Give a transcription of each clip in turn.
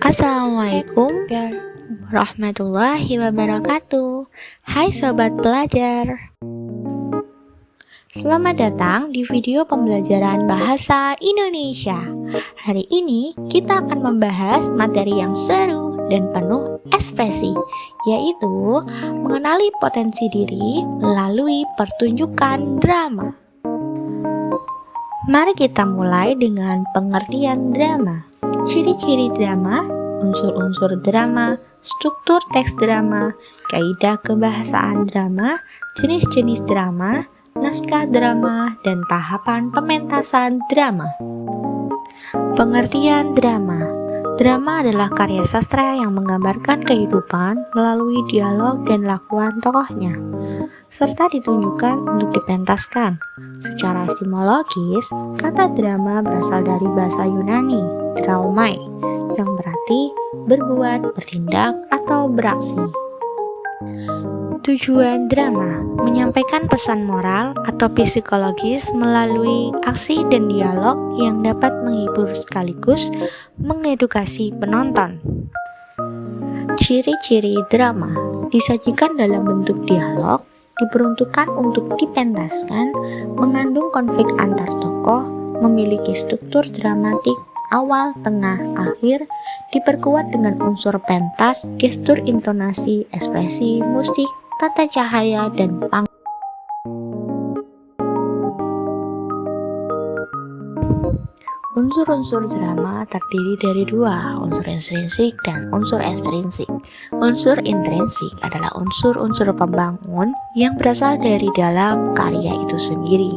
Assalamualaikum warahmatullahi wabarakatuh. Hai sobat pelajar. Selamat datang di video pembelajaran bahasa Indonesia. Hari ini kita akan membahas materi yang seru dan penuh ekspresi, yaitu mengenali potensi diri melalui pertunjukan drama. Mari kita mulai dengan pengertian drama. Ciri-ciri drama, unsur-unsur drama, struktur teks drama, kaidah kebahasaan drama, jenis-jenis drama, naskah drama, dan tahapan pementasan drama. Pengertian drama. Drama adalah karya sastra yang menggambarkan kehidupan melalui dialog dan lakuan tokohnya, serta ditunjukkan untuk dipentaskan. Secara etimologis, kata drama berasal dari bahasa Yunani, draumai, yang berarti berbuat, bertindak, atau beraksi. Tujuan drama menyampaikan pesan moral atau psikologis melalui aksi dan dialog yang dapat menghibur sekaligus mengedukasi penonton. Ciri-ciri drama disajikan dalam bentuk dialog, diperuntukkan untuk dipentaskan, mengandung konflik antar tokoh, memiliki struktur dramatik awal, tengah, akhir, diperkuat dengan unsur pentas, gestur, intonasi, ekspresi, musik, tata cahaya, dan Unsur-unsur drama terdiri dari dua, unsur intrinsik dan unsur ekstrinsik. Unsur intrinsik adalah unsur-unsur pembangun yang berasal dari dalam karya itu sendiri.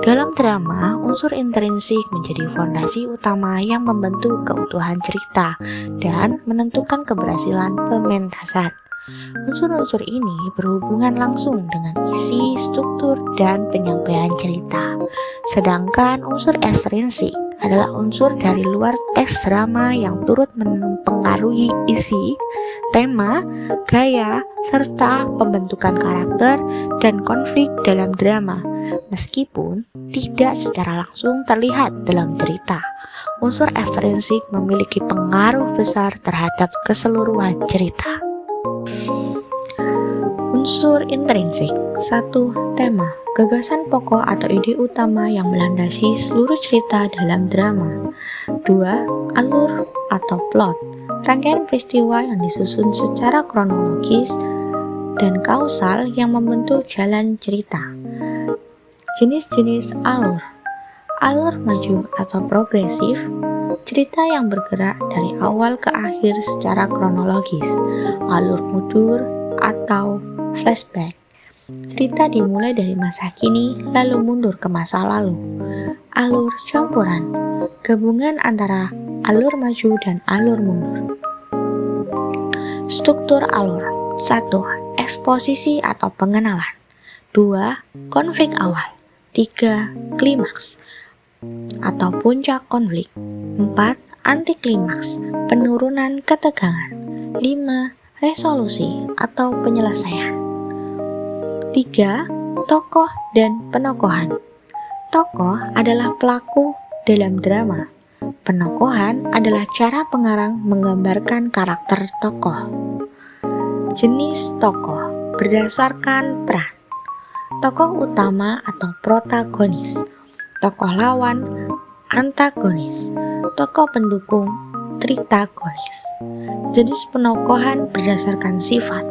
Dalam drama, unsur intrinsik menjadi fondasi utama yang membentuk keutuhan cerita dan menentukan keberhasilan pementasan. Unsur-unsur ini berhubungan langsung dengan isi, struktur, dan penyampaian cerita. Sedangkan unsur ekstrinsik adalah unsur dari luar teks drama yang turut mempengaruhi isi, tema, gaya, serta pembentukan karakter dan konflik dalam drama, meskipun tidak secara langsung terlihat dalam cerita. Unsur ekstrinsik memiliki pengaruh besar terhadap keseluruhan cerita. Unsur intrinsik. 1. Tema, gagasan pokok atau ide utama yang melandasi seluruh cerita dalam drama. 2. Alur atau plot, rangkaian peristiwa yang disusun secara kronologis dan kausal yang membentuk jalan cerita. Jenis-jenis alur. Alur maju atau progresif, cerita yang bergerak dari awal ke akhir secara kronologis. Alur mundur atau flashback, cerita dimulai dari masa kini lalu mundur ke masa lalu. Alur campuran, gabungan antara alur maju dan alur mundur. Struktur alur. 1. Eksposisi atau pengenalan. 2. Konflik awal. 3. Klimaks atau puncak konflik. 4. Antiklimaks, penurunan ketegangan. 5. Resolusi atau penyelesaian. 3. Tokoh dan penokohan. Tokoh adalah pelaku dalam drama. Penokohan adalah cara pengarang menggambarkan karakter tokoh. Jenis tokoh berdasarkan peran. Tokoh utama atau protagonis. Tokoh lawan, antagonis. Tokoh pendukung, tritagonis. Jenis penokohan berdasarkan sifat.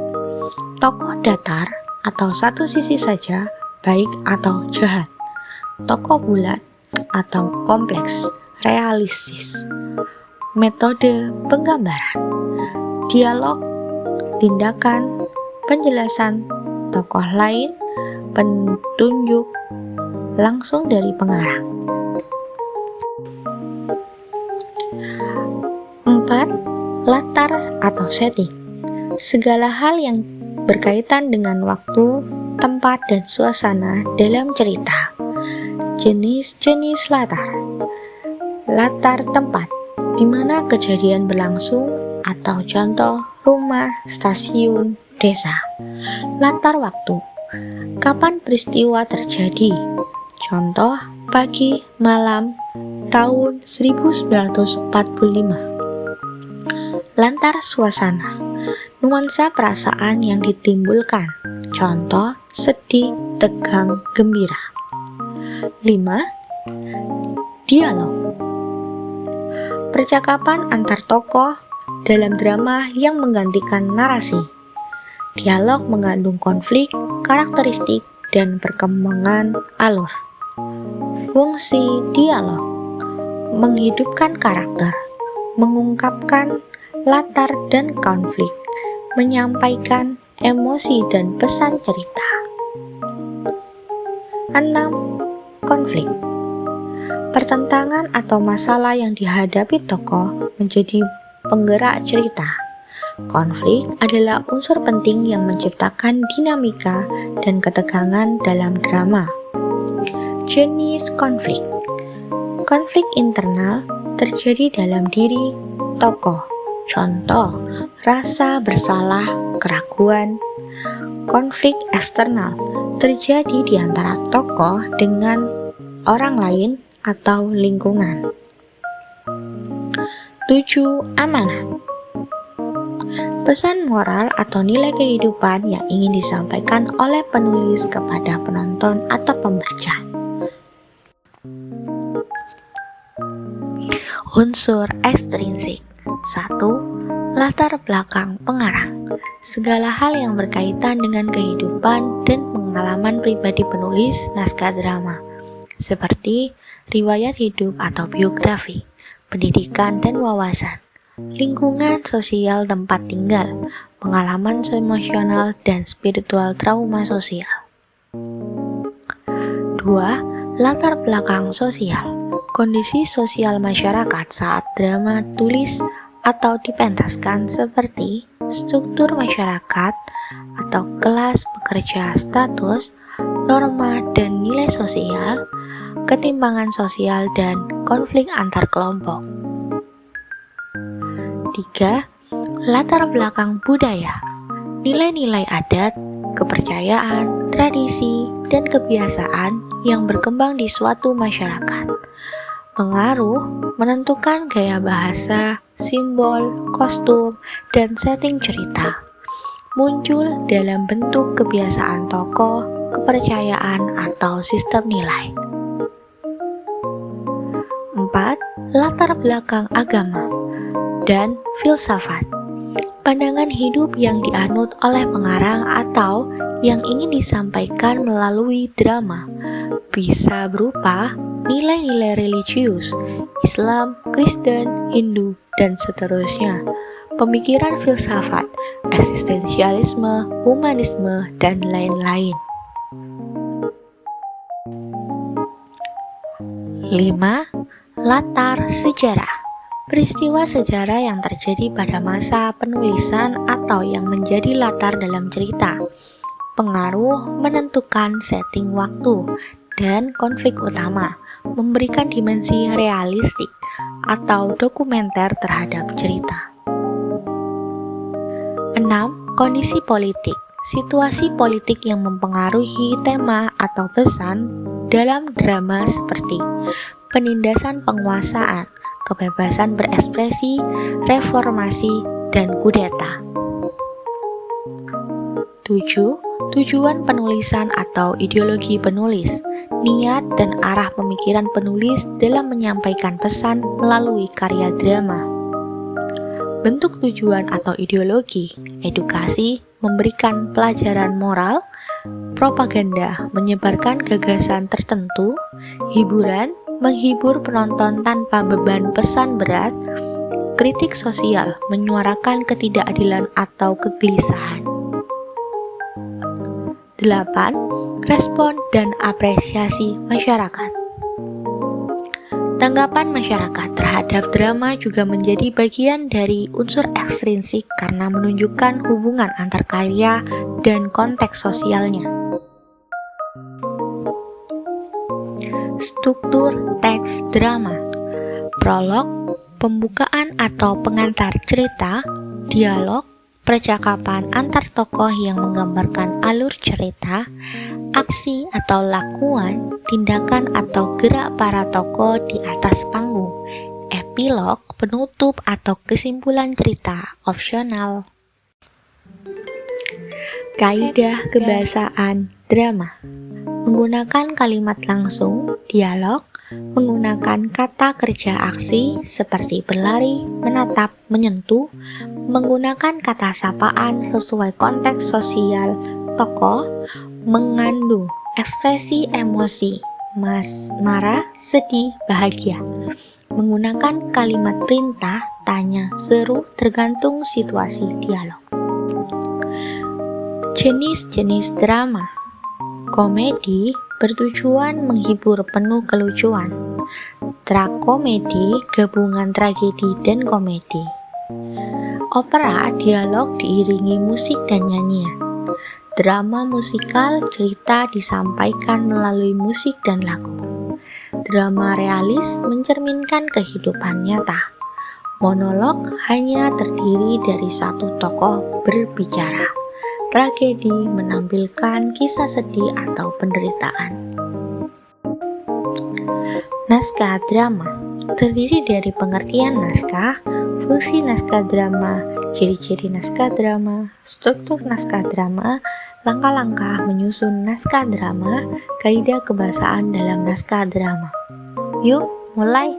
Tokoh datar atau satu sisi saja, baik atau jahat. Tokoh bulat atau kompleks, realistis. Metode penggambaran. Dialog, tindakan, penjelasan tokoh lain, petunjuk langsung dari pengarang. 4. Latar atau setting. Segala hal yang berkaitan dengan waktu, tempat, dan suasana dalam cerita. Jenis-jenis latar. Latar tempat, di mana kejadian berlangsung, atau contoh rumah, stasiun, desa. Latar waktu, kapan peristiwa terjadi, contoh pagi, malam, tahun 1945. Lantar suasana, nuansa perasaan yang ditimbulkan. Contoh, sedih, tegang, gembira. 5. Dialog, percakapan antar tokoh dalam drama yang menggantikan narasi. Dialog mengandung konflik, karakteristik, dan perkembangan alur. Fungsi dialog: menghidupkan karakter, mengungkapkan latar dan konflik, menyampaikan emosi dan pesan cerita. 6. Konflik, pertentangan atau masalah yang dihadapi tokoh menjadi penggerak cerita. Konflik adalah unsur penting yang menciptakan dinamika dan ketegangan dalam drama. Jenis konflik: konflik internal terjadi dalam diri tokoh. Contoh, rasa bersalah, keraguan. Konflik eksternal terjadi di antara tokoh dengan orang lain atau lingkungan. 7. Amanat, pesan moral atau nilai kehidupan yang ingin disampaikan oleh penulis kepada penonton atau pembaca. Unsur ekstrinsik. 1. Latar belakang pengarang, segala hal yang berkaitan dengan kehidupan dan pengalaman pribadi penulis naskah drama, seperti riwayat hidup atau biografi, pendidikan dan wawasan, lingkungan sosial tempat tinggal, pengalaman emosional dan spiritual trauma sosial. 2. Latar belakang sosial, kondisi sosial masyarakat saat drama tulis atau dipentaskan, seperti struktur masyarakat atau kelas pekerja, status, norma dan nilai sosial, ketimpangan sosial dan konflik antar kelompok. 3. Latar belakang budaya, nilai-nilai adat, kepercayaan, tradisi, dan kebiasaan yang berkembang di suatu masyarakat. Pengaruh menentukan gaya bahasa, simbol, kostum, dan setting cerita. Muncul dalam bentuk kebiasaan tokoh, kepercayaan, atau sistem nilai. 4. Latar belakang agama dan filsafat, pandangan hidup yang dianut oleh pengarang atau yang ingin disampaikan melalui drama, bisa berupa nilai-nilai religius, Islam, Kristen, Hindu, dan seterusnya, pemikiran filsafat, eksistensialisme, humanisme, dan lain-lain. 5. Latar sejarah, peristiwa sejarah yang terjadi pada masa penulisan atau yang menjadi latar dalam cerita. Pengaruh menentukan setting waktu dan konflik utama, memberikan dimensi realistik atau dokumenter terhadap cerita. 6. Kondisi politik, situasi politik yang mempengaruhi tema atau pesan dalam drama, seperti penindasan penguasaan, kebebasan berekspresi, reformasi, dan kudeta. 7. Tujuan penulisan atau ideologi penulis, niat dan arah pemikiran penulis dalam menyampaikan pesan melalui karya drama. Bentuk tujuan atau ideologi, edukasi, memberikan pelajaran moral, propaganda, menyebarkan gagasan tertentu, hiburan, menghibur penonton tanpa beban pesan berat, kritik sosial, menyuarakan ketidakadilan atau kegelisahan. 8. Respon dan apresiasi masyarakat. Tanggapan masyarakat terhadap drama juga menjadi bagian dari unsur ekstrinsik karena menunjukkan hubungan antar karya dan konteks sosialnya. Struktur teks drama: prolog, pembukaan atau pengantar cerita, dialog, percakapan antar tokoh yang menggambarkan alur cerita, aksi atau lakuan, tindakan atau gerak para tokoh di atas panggung, epilog, penutup atau kesimpulan cerita opsional. Kaidah kebahasaan drama. Menggunakan kalimat langsung, dialog, menggunakan kata kerja aksi seperti berlari, menatap, menyentuh, menggunakan kata sapaan sesuai konteks sosial tokoh, mengandung ekspresi emosi, marah, sedih, bahagia. Menggunakan kalimat perintah, tanya, seru, tergantung situasi dialog. Jenis-jenis drama. Komedi bertujuan menghibur penuh kelucuan. Trakomedi gabungan tragedi dan komedi. Opera dialog diiringi musik dan nyanyian. Drama musikal cerita disampaikan melalui musik dan lagu. Drama realis mencerminkan kehidupan nyata. Monolog hanya terdiri dari satu tokoh berbicara. Tragedi menampilkan kisah sedih atau penderitaan. Naskah drama terdiri dari pengertian naskah, fungsi naskah drama, ciri-ciri naskah drama, struktur naskah drama, langkah-langkah menyusun naskah drama, kaidah kebahasaan dalam naskah drama. Yuk, mulai!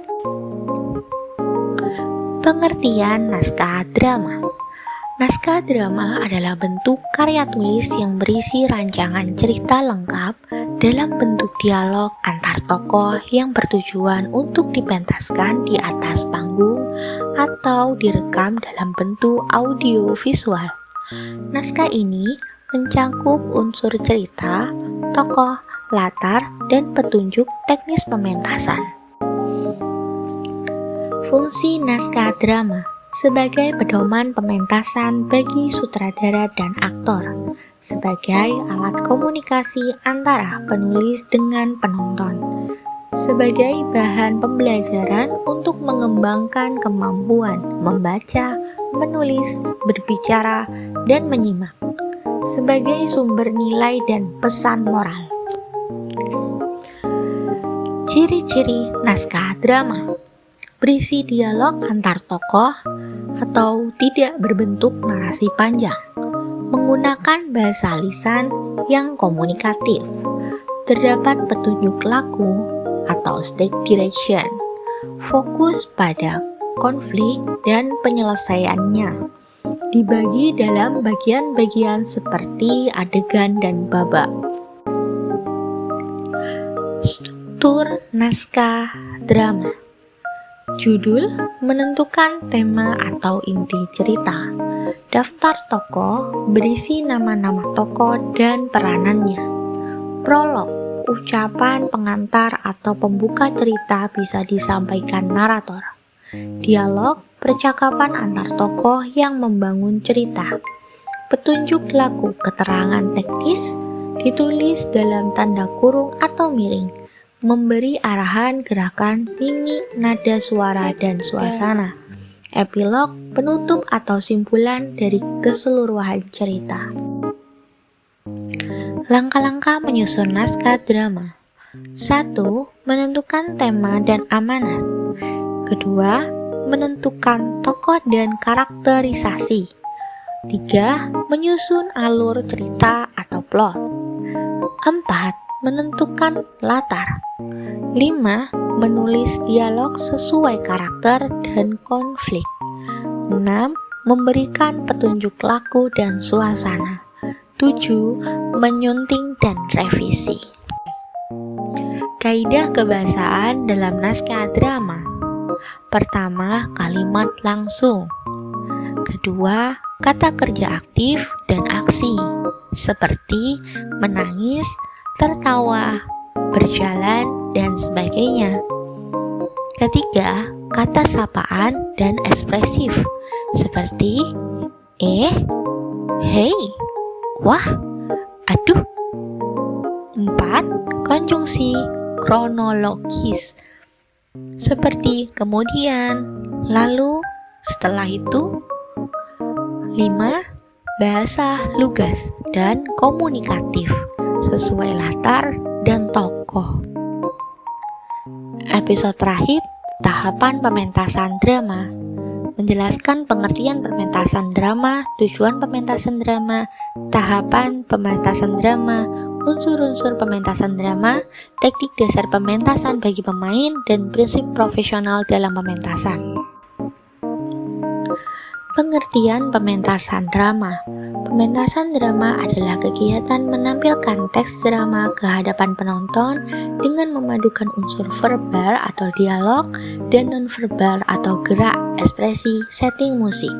Pengertian naskah drama. Naskah drama adalah bentuk karya tulis yang berisi rancangan cerita lengkap dalam bentuk dialog antar tokoh yang bertujuan untuk dipentaskan di atas panggung atau direkam dalam bentuk audio visual. Naskah ini mencakup unsur cerita, tokoh, latar, dan petunjuk teknis pementasan. Fungsi naskah drama sebagai pedoman pementasan bagi sutradara dan aktor, sebagai alat komunikasi antara penulis dengan penonton, sebagai bahan pembelajaran untuk mengembangkan kemampuan membaca, menulis, berbicara, dan menyimak, sebagai sumber nilai dan pesan moral. Ciri-ciri naskah drama: berisi dialog antar tokoh atau tidak berbentuk narasi panjang, menggunakan bahasa lisan yang komunikatif, terdapat petunjuk laku atau stage direction, fokus pada konflik dan penyelesaiannya, dibagi dalam bagian-bagian seperti adegan dan babak. Struktur naskah drama. Judul menentukan tema atau inti cerita. Daftar tokoh berisi nama-nama tokoh dan peranannya. Prolog, ucapan pengantar atau pembuka cerita bisa disampaikan narator. Dialog, percakapan antar tokoh yang membangun cerita. Petunjuk laku, keterangan teknis, ditulis dalam tanda kurung atau miring. Memberi arahan gerakan, mimik, nada suara, dan suasana. Epilog, penutup atau simpulan dari keseluruhan cerita. Langkah-langkah menyusun naskah drama. 1. Menentukan tema dan amanat. 2. Menentukan tokoh dan karakterisasi. 3. Menyusun alur cerita atau plot. 4. Menentukan latar. 5. Menulis dialog sesuai karakter dan konflik. 6. Memberikan petunjuk laku dan suasana. 7. Menyunting dan revisi. Kaidah kebahasaan dalam naskah drama. Pertama, kalimat langsung. Kedua, kata kerja aktif dan aksi, seperti menangis, tertawa, berjalan, dan sebagainya. Ketiga, kata sapaan dan ekspresif, seperti hei, wah, aduh. 4. Konjungsi kronologis, seperti kemudian, lalu, setelah itu. 5. Bahasa lugas dan komunikatif, sesuai latar dan tokoh. Episode terakhir Tahapan pementasan drama menjelaskan pengertian pementasan drama, tujuan pementasan drama, tahapan pementasan drama, unsur-unsur pementasan drama, teknik dasar pementasan bagi pemain, dan prinsip profesional dalam pementasan. Pengertian pementasan drama. Pementasan drama adalah kegiatan menampilkan teks drama ke hadapan penonton dengan memadukan unsur verbal atau dialog dan non-verbal atau gerak, ekspresi, setting musik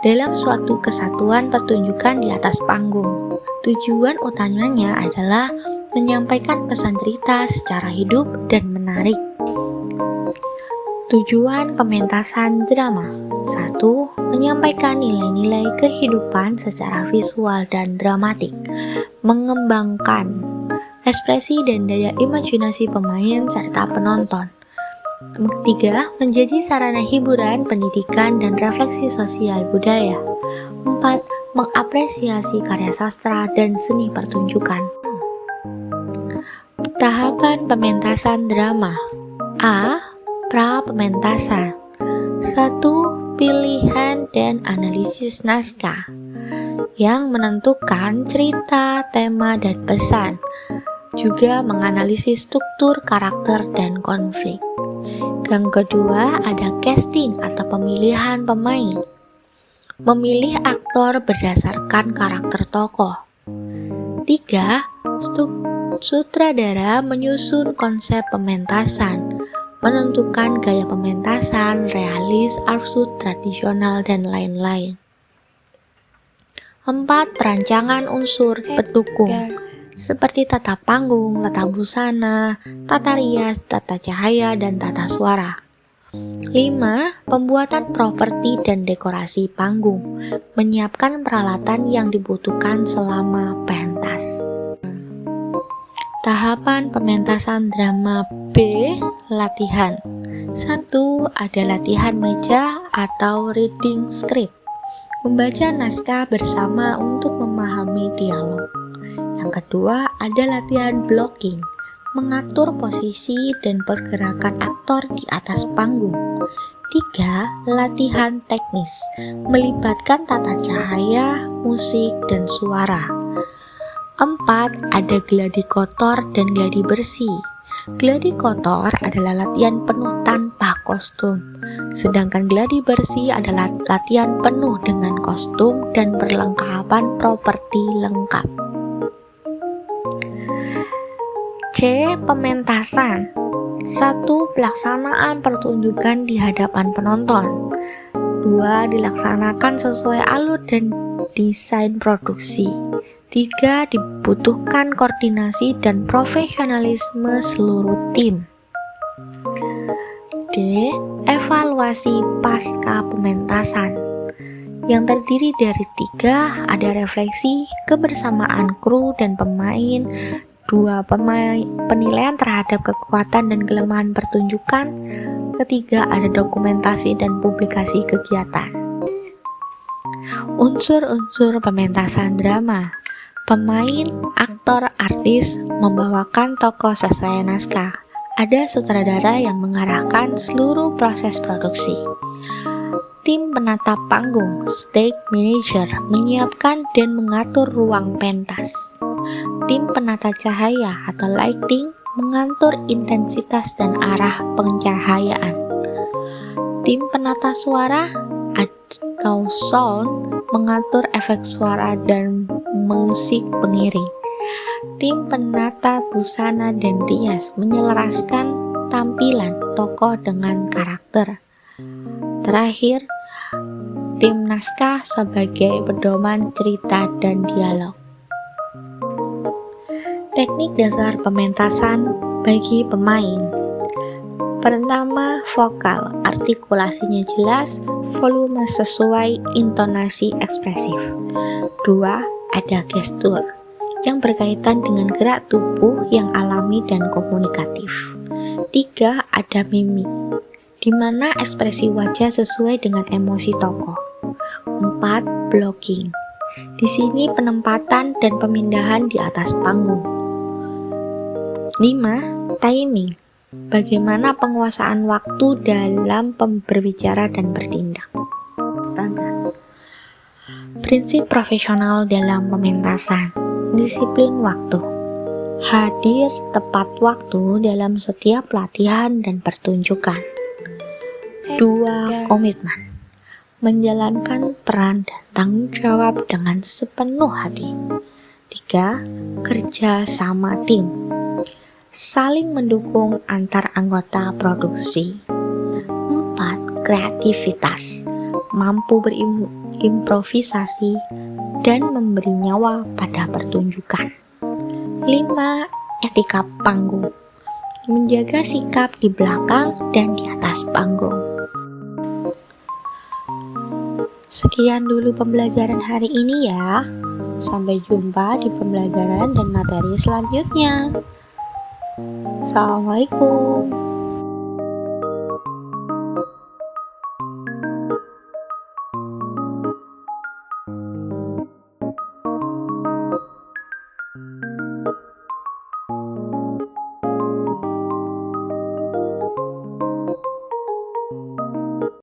dalam suatu kesatuan pertunjukan di atas panggung. Tujuan utamanya adalah menyampaikan pesan cerita secara hidup dan menarik. Tujuan pementasan drama: 1. Menyampaikan nilai-nilai kehidupan secara visual dan dramatik, mengembangkan ekspresi dan daya imajinasi pemain serta penonton. 3. Menjadi sarana hiburan, pendidikan, dan refleksi sosial budaya. 4. Mengapresiasi karya sastra dan seni pertunjukan. Tahapan pementasan drama. A. Pra-pementasan. 1. Pilihan dan analisis naskah yang menentukan cerita, tema, dan pesan, juga menganalisis struktur, karakter, dan konflik. Yang kedua ada casting atau pemilihan pemain, memilih aktor berdasarkan karakter tokoh. 3. Sutradara menyusun konsep pementasan, menentukan gaya pementasan, realis, absurd, tradisional, dan lain-lain. 4. Perancangan unsur pendukung seperti tata panggung, tata busana, tata rias, tata cahaya, dan tata suara. 5. Pembuatan properti dan dekorasi panggung, menyiapkan peralatan yang dibutuhkan selama pentas. Tahapan pementasan drama B. Latihan. 1. Ada latihan meja atau reading script, membaca naskah bersama untuk memahami dialog. Yang kedua ada latihan blocking, mengatur posisi dan pergerakan aktor di atas panggung. 3. Latihan teknis, melibatkan tata cahaya, musik, dan suara. 4. Ada gladi kotor dan gladi bersih. Gladi kotor adalah latihan penuh tanpa kostum, sedangkan gladi bersih adalah latihan penuh dengan kostum dan perlengkapan properti lengkap. C. Pementasan. 1. Pelaksanaan pertunjukan di hadapan penonton. 2. Dilaksanakan sesuai alur dan desain produksi. 3. Dibutuhkan koordinasi dan profesionalisme seluruh tim. D. Evaluasi pasca pementasan, yang terdiri dari 3. Ada refleksi, kebersamaan kru dan pemain. 2. Penilaian terhadap kekuatan dan kelemahan pertunjukan. 3. Ada dokumentasi dan publikasi kegiatan. Unsur-unsur pementasan drama. Pemain, aktor, artis membawakan tokoh sesuai naskah. Ada sutradara yang mengarahkan seluruh proses produksi. Tim penata panggung, stage manager, menyiapkan dan mengatur ruang pentas. Tim penata cahaya atau lighting mengatur intensitas dan arah pencahayaan. Tim penata suara atau sound mengatur efek suara dan musik pengiring. Tim penata busana dan rias menyelaraskan tampilan tokoh dengan karakter. Terakhir, tim naskah sebagai pedoman cerita dan dialog. Teknik dasar pementasan bagi pemain. Pertama, vokal, artikulasinya jelas, volume sesuai, intonasi ekspresif. 2. Ada gestur, yang berkaitan dengan gerak tubuh yang alami dan komunikatif. 3. Ada mimik, di mana ekspresi wajah sesuai dengan emosi tokoh. 4. Blocking, di sini penempatan dan pemindahan di atas panggung. 5. Timing, Bagaimana penguasaan waktu dalam berbicara dan bertindak. Prinsip profesional dalam pementasan. Disiplin waktu. Hadir tepat waktu dalam setiap latihan dan pertunjukan. 2. Komitmen. Menjalankan peran dan tanggung jawab dengan sepenuh hati. 3. Kerja sama tim. Saling mendukung antar anggota produksi. 4. Kreativitas. Mampu berimprovisasi dan memberi nyawa pada pertunjukan. 5. Etika panggung. Menjaga sikap di belakang dan di atas panggung. Sekian dulu pembelajaran hari ini ya. Sampai jumpa di pembelajaran dan materi selanjutnya. Assalamualaikum.